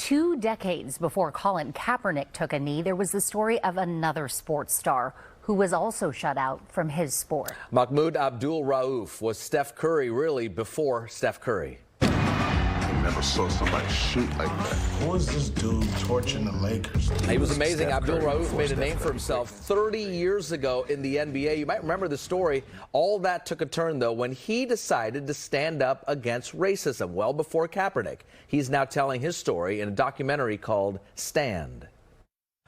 2 decades before Colin Kaepernick took a knee, there was the story of another sports star who was also shut out from his sport. Mahmoud Abdul Rauf was Steph Curry really before Steph Curry. I never saw somebody shoot like that. Who is this dude torching the Lakers? He was amazing. Abdul Rauf made a name for himself 30 years ago in the NBA. You might remember the story. All that took a turn, though, when he decided to stand up against racism well before Kaepernick. He's now telling his story in a documentary called Stand.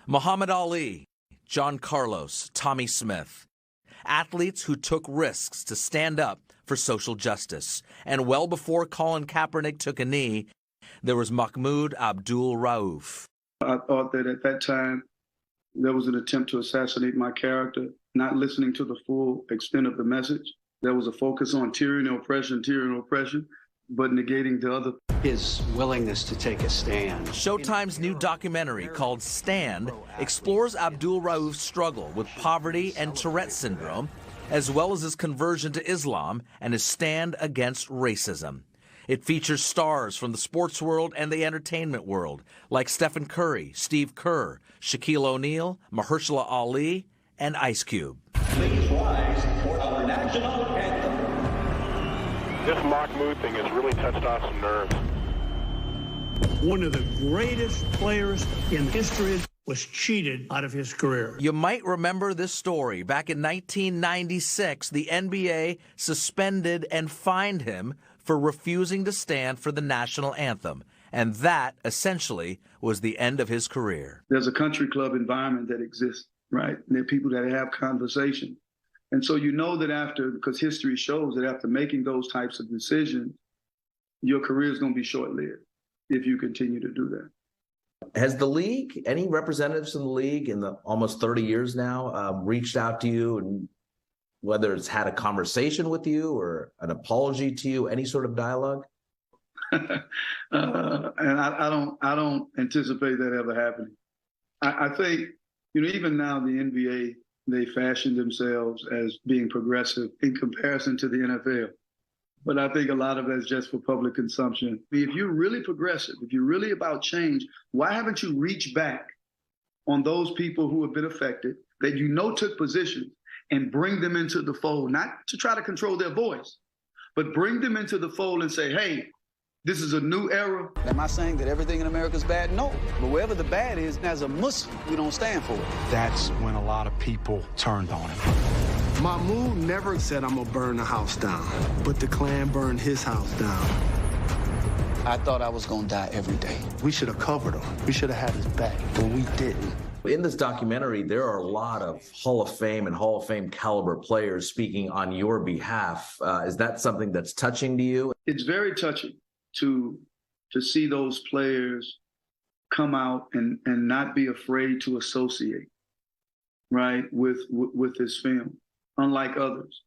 Muhammad Ali, John Carlos, Tommy Smith. Athletes who took risks to stand up for social justice. And well before Colin Kaepernick took a knee, there was Mahmoud Abdul Rauf. I thought that at that time, there was an attempt to assassinate my character, not listening to the full extent of the message. There was a focus on tyranny, oppression, but negating the other. His willingness to take a stand. Showtime's new documentary called Stand explores Abdul Rauf's struggle with poverty and Tourette syndrome, as well as his conversion to Islam and his stand against racism. It features stars from the sports world and the entertainment world, like Stephen Curry, Steve Kerr, Shaquille O'Neal, Mahershala Ali, and Ice Cube. Please rise for our national anthem. This Mahmoud thing has really touched on some nerves. One of the greatest players in history was cheated out of his career. You might remember this story. Back in 1996, the NBA suspended and fined him for refusing to stand for the national anthem. And that, essentially, was the end of his career. There's a country club environment that exists, right? And there are people that have conversation. And so you know that after, because history shows that after making those types of decisions, your career is going to be short-lived if you continue to do that. Has the league, any representatives in the league in the almost 30 years now, reached out to you, and whether it's had a conversation with you or an apology to you, any sort of dialogue? And I don't anticipate that ever happening. I think, even now the NBA, they fashion themselves as being progressive in comparison to the NFL. But I think a lot of that's just for public consumption. If you're really progressive, if you're really about change, why haven't you reached back on those people who have been affected, that took positions, and bring them into the fold, not to try to control their voice, but bring them into the fold and say, hey, this is a new era. Am I saying that everything in America is bad? No. But wherever the bad is, as a Muslim, we don't stand for it. That's when a lot of people turned on him. Mahmoud never said, I'm going to burn the house down, but the Klan burned his house down. I thought I was going to die every day. We should have covered him. We should have had his back, but we didn't. In this documentary, there are a lot of Hall of Fame and Hall of Fame caliber players speaking on your behalf. Is that something that's touching to you? It's very touching to see those players come out and not be afraid to associate, right, with this film, unlike others.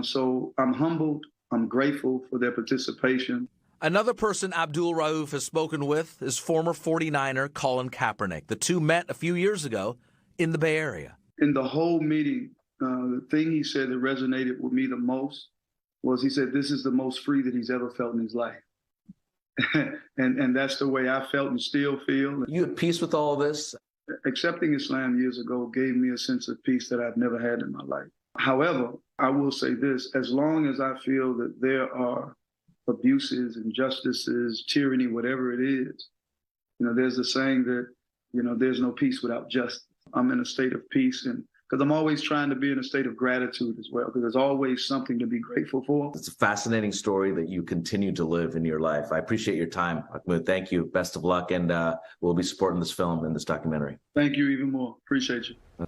So I'm humbled. I'm grateful for their participation. Another person Abdul Rauf has spoken with is former 49er Colin Kaepernick. The two met a few years ago in the Bay Area. In the whole meeting, the thing he said that resonated with me the most was he said, this is the most free that he's ever felt in his life. and that's the way I felt and still feel. You at peace with all of this? Accepting Islam years ago gave me a sense of peace that I've never had in my life. However, I will say this, as long as I feel that there are abuses, injustices, tyranny, whatever it is, there's a saying that, there's no peace without justice. I'm in a state of peace, and because I'm always trying to be in a state of gratitude as well, because there's always something to be grateful for. It's a fascinating story that you continue to live in your life. I appreciate your time, Mahmoud. Thank you. Best of luck, and we'll be supporting this film and this documentary. Thank you even more. Appreciate you.